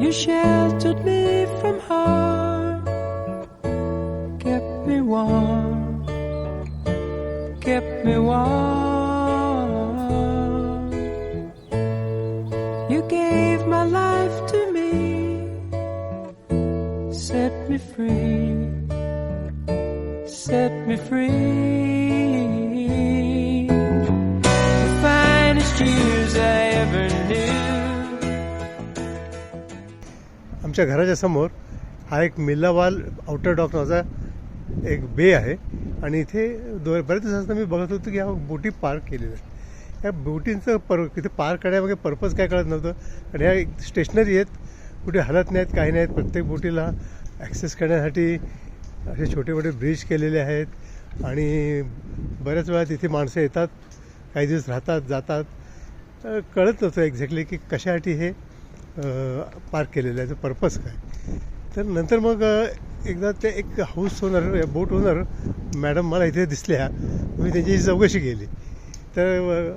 You sheltered me from harm, kept me warm, kept me warm. You gave my life to me, set me free, set me free. The finest years I ever knew. आमच्या घराच्या समोर हा एक मिल्लावाल outer dock नावाचा एक बे आहे आणि इथे बऱ्याच दिवसांनी मी बघत होतो की ह्या बोटी पार्क केलेल्या आहेत. ह्या बोटींचं इथे पार्क करण्यामागे पर्पज काय कळत नव्हतं. आणि ह्या स्टेशनरी आहेत, कुठे हलत नाहीत, काही नाहीत. प्रत्येक बोटीला ॲक्सेस करण्यासाठी असे छोटे मोठे ब्रिज केलेले आहेत आणि बऱ्याच वेळा तिथे माणसं येतात, काही दिवस राहतात, जातात. कळत नव्हतं एक्झॅक्टली की कशासाठी हे पार्क केलेलं आहे, पर्पज काय. तर नंतर मग एकदा ते एक हाऊस ओनर, बोट ओनर मॅडम मला इथे दिसल्या. मी त्यांची चौकशी केली तर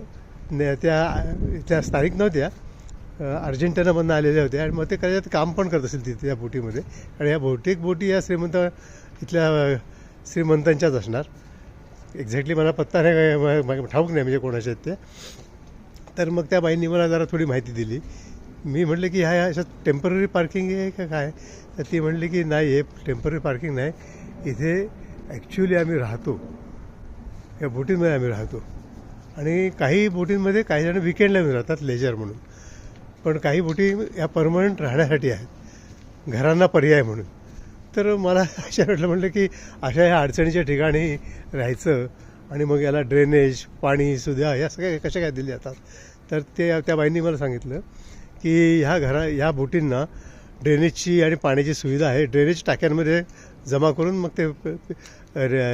त्या स्थानिक नव्हत्या, अर्जेंटिनामधून आलेल्या होत्या आणि मग ते कदाचित काम पण करत असेल तिथे त्या बोटीमध्ये. आणि ह्या बहुतेक बोटी या इथल्या श्रीमंतांच्याच असणार. एक्झॅक्टली मला पत्ता नाही, ठाऊक नाही म्हणजे कोणाच्या आहेत त्या. तर मग त्या बाईंनी मला जरा थोडी माहिती दिली. मी म्हटलं की ह्या अशा टेम्पररी पार्किंग आहे का काय. तर ती म्हटली की नाही, हे टेम्पररी पार्किंग नाही, इथे ॲक्च्युली आम्ही राहतो, या बोटींमध्ये आम्ही राहतो. आणि काही बोटींमध्ये काही जण विकेंडला येऊन राहतात लेजर म्हणून, पण काही बोटी या परमनंट राहण्यासाठी आहेत, घरांना पर्याय म्हणून. तर मला अशा म्हटलं की अशा ह्या अडचणीच्या ठिकाणी राहायचं आणि मग याला ड्रेनेज, पाणी, सुद्धा या सगळ्या कशा काय दिल्या जातात. तर त्या बाईंनी मला सांगितलं की ह्या बोटींना ड्रेनेजची आणि पाण्याची सुविधा आहे. ड्रेनेज टाक्यांमध्ये जमा करून मग ते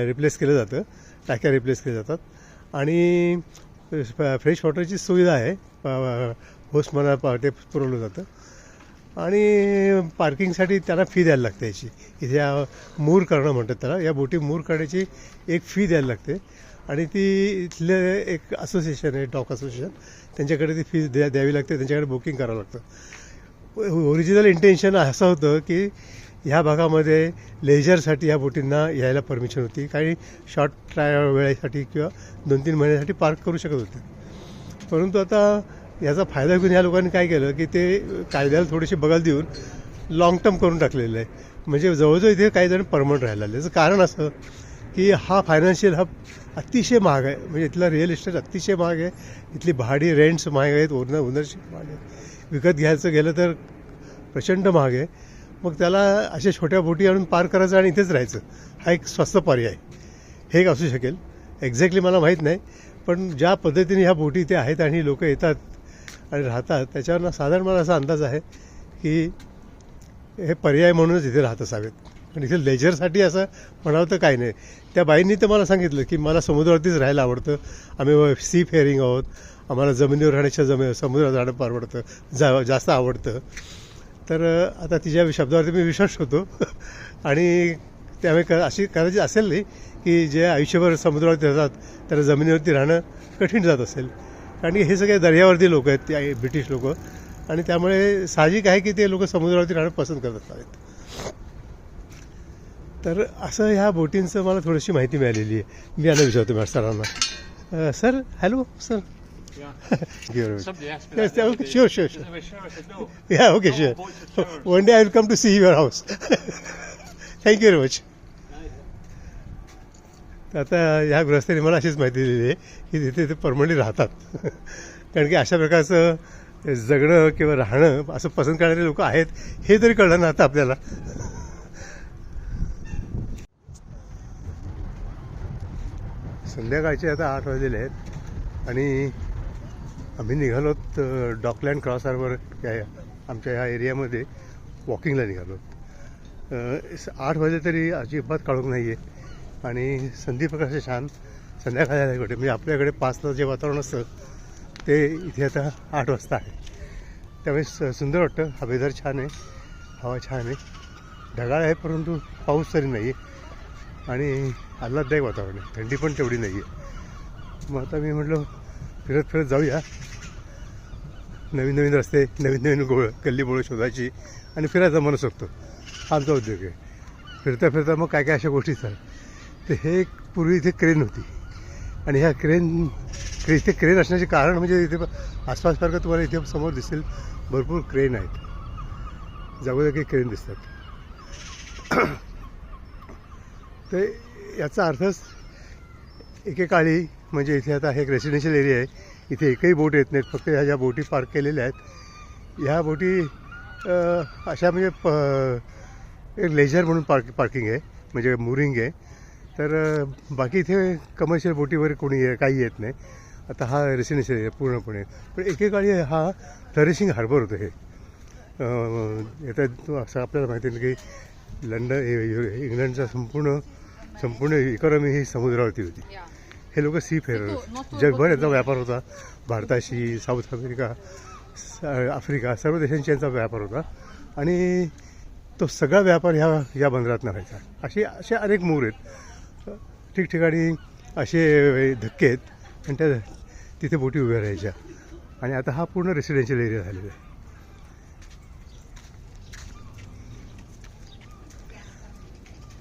रिप्लेस केलं जातं, टाक्या रिप्लेस केल्या जातात. आणि फ्रेश वॉटरची सुविधा आहे, होस्टमना ते पुरवलं जातं. आणि पार्किंगसाठी त्यांना फी द्यायला लागते याची. इथे मूर करणं म्हणतात त्याला, या बोटी मूर करण्याची एक फी द्यायला लागते. आणि ती इथले एक असोसिएशन आहे, डॉक असोसिएशन, त्यांच्याकडे ती फी द्यावी लागते, त्यांच्याकडे बुकिंग करावं लागतं. ओरिजिनल इंटेन्शन असं होतं की ह्या भागामध्ये लेजरसाठी ह्या बोटींना यायला परमिशन होती, काही शॉर्ट वेळेसाठी किंवा 2-3 महिन्यासाठी पार्क करू शकत होते. परंतु आता याचा फायदा घेऊन ह्या लोकांनी काय केलं की ते कायद्याला थोडीशी बगल देऊन लाँग टर्म करून टाकलेलं आहे. म्हणजे जवळजवळ इथे काही जण परमनंट राहायला लागले. याचं कारण असं की हा फायनान्शियल हब अतिशय महाग आहे. म्हणजे इथला रिअल इस्टेट अतिशय महाग आहे, इथली भाडी रेंट्स महाग आहेत, ओनरशिप महाग आहे, विकत घ्यायचं गेलं तर प्रचंड महाग आहे. मग त्याला अशा छोट्या बोटी आणून पार करायचं आणि इथेच राहायचं, हा एक स्वस्त पर्याय हे एक असू शकेल. एक्झॅक्टली मला माहीत नाही, पण ज्या पद्धतीने ह्या बोटी इथे आहेत आणि लोक येतात आणि राहतात त्याच्यावर साधारण मला असा अंदाज आहे की हे पर्याय म्हणूनच इथे राहत असावेत. आणि इथे लेजरसाठी असं म्हणावं तर काही नाही. त्या बाईंनी तर मला सांगितलं की मला समुद्रावरतीच राहायला आवडतं, आम्ही सी फेअरिंग आहोत, आम्हाला जमिनीवर राहण्याच्या समुद्रात राहणं परवडतं, जास्त आवडतं. तर आता तिच्या शब्दावरती मी विश्वास ठेवतो. आणि त्यामुळे अशी करायची असेल नाही की जे आयुष्यभर समुद्रावरती राहतात त्याला जमिनीवरती राहणं कठीण जात असेल. कारण की हे सगळे दर्यावरती लोक आहेत, ते ब्रिटिश लोक, आणि त्यामुळे साहजिक आहे की ते लोक समुद्रावरती राहणं पसंत करत असावेत. तर असं ह्या बोटींचं मला थोडीशी माहिती मिळालेली आहे. मी यांना विचारतो मॅडम सरांना. Sir, hello sir. Somebody asked me that Yes, the other okay, day. sure. Is that way? Sure. I said no. Yeah, okay, No, sure. boats are sure. One day I will come to see your house. Thank you very much. आता ह्या गृहस्थांनी मला अशीच माहिती दिली आहे की तिथे ते परमनंटली राहतात. कारण की अशा प्रकारचं जगणं किंवा राहणं असं पसंत करणारे लोक आहेत हे तरी कळलं ना आता आपल्याला. संध्याकाळचे आता 8 वाजलेले आहेत आणि आम्ही निघालोत डॉकलँड क्रॉस हार्बर आमच्या ह्या एरियामध्ये वॉकिंगला निघालो. 8 वाजले तरी अजिबात काळोख नाही आहे आणि संधी प्रकाश छान संध्याकाळी कुठे, म्हणजे आपल्याकडे 5ला जे वातावरण असतं ते इथे आता 8 वाजता आहे. त्यामुळे सुंदर वाटतं, हवेदार छान आहे, हवा छान आहे, ढगाळ आहे परंतु पाऊस तरी नाही आहे आणि आल्हाददायक वातावरण आहे, थंडी पण तेवढी नाही आहे. मग आता मी म्हटलं फिरत फिरत जाऊया. नवीन नवीन रस्ते, नवीन नवीन गल्ली बोळं शोधायची आणि फिरायचा मनसोक्त. हा आमचा उद्योग आहे. फिरता फिरता मग काय काय अशा गोष्टी आहेत. तर हे एक पूर्वी इथे क्रेन होती आणि ह्या इथे क्रेन असण्याचे कारण म्हणजे इथे आसपास सारखं तुम्हाला इथे समोर दिसेल भरपूर क्रेन आहेत, जागोजागी क्रेन दिसतात. तर याचा अर्थच एकेकाळी म्हणजे इथे आता हे एक रेसिडेन्शियल एरिया आहे, इथे एकही बोट येत नाहीत. फक्त ह्या ज्या बोटी पार्क केलेल्या आहेत ह्या बोटी अशा म्हणजे एक लेजर म्हणून पार्किंग आहे, म्हणजे मुरिंग आहे. तर बाकी इथे कमर्शियल बोटी वगैरे कोणी काही येत नाही. आता हा रेसिडेन्शियल एरिया पूर्णपणे. पण एकेकाळी हा फ्लरिशिंग हार्बर होतं. हे आता असं आपल्याला माहिती आहे की इंग्लंडचा संपूर्ण इकॉनॉमी ही समुद्रावरती होती. हे लोक सी फेरर्स, जगभर याचा व्यापार होता. भारताशी, साऊथ अमेरिका, आफ्रिका सर्व देशांशी यांचा व्यापार होता आणि तो सगळा व्यापार ह्या बंदरात व्हायचा. असे अनेक मूर आहेत, ठिकठिकाणी असे धक्के आहेत आणि त्या तिथे बोटी उभ्या राहायच्या. आणि आता हा पूर्ण रेसिडेन्शियल एरिया झालेला आहे.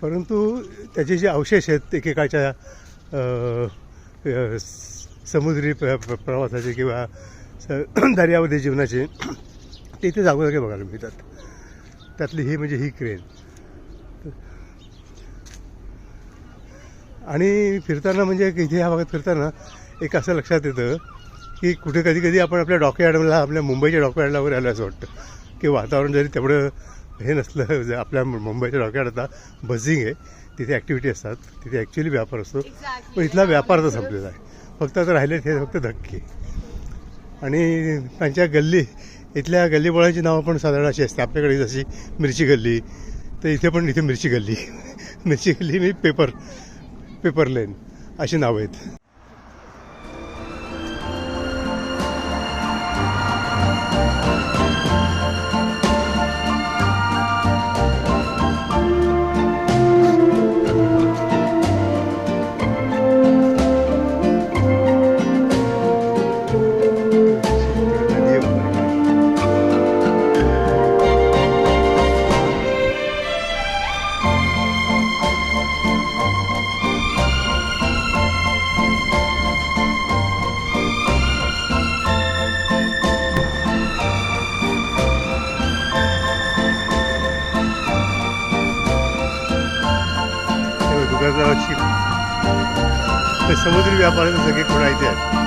परंतु त्याचे जे अवशेष आहेत एकेकाळच्या समुद्री प्रवासाचे किंवा दर्यावधी जीवनाचे ते इथे जागोजागी बघायला मिळतात. त्यातली ही क्रेन. आणि फिरताना म्हणजे इथे ह्या भागात फिरताना एक असं लक्षात येतं की कुठे कधी आपण आपल्या डॉकयार्डला, आपल्या मुंबईच्या डॉकयार्डला वगैरे आलं असं वाटतं की वातावरण जरी तेवढं हे नसलं. आपल्या मुंबईच्या डॉकयार्ड आता बझिंग आहे, तिथे ॲक्टिव्हिटी असतात, तिथे ॲक्च्युली व्यापार असतो. पण इथला व्यापार तर संपलेला आहे. फक्त आता राहिले हे फक्त धक्के. आणि त्यांच्या इथल्या गल्लीबोळांची नावं पण साधारण अशी असते. आपल्याकडे जशी मिरची गल्ली, तर इथे मिरची गल्ली मी पेपर लेन अशी नावं आहेत. शिप, ते समुद्री व्यापाराचे सगळे कोण इथे आहेत.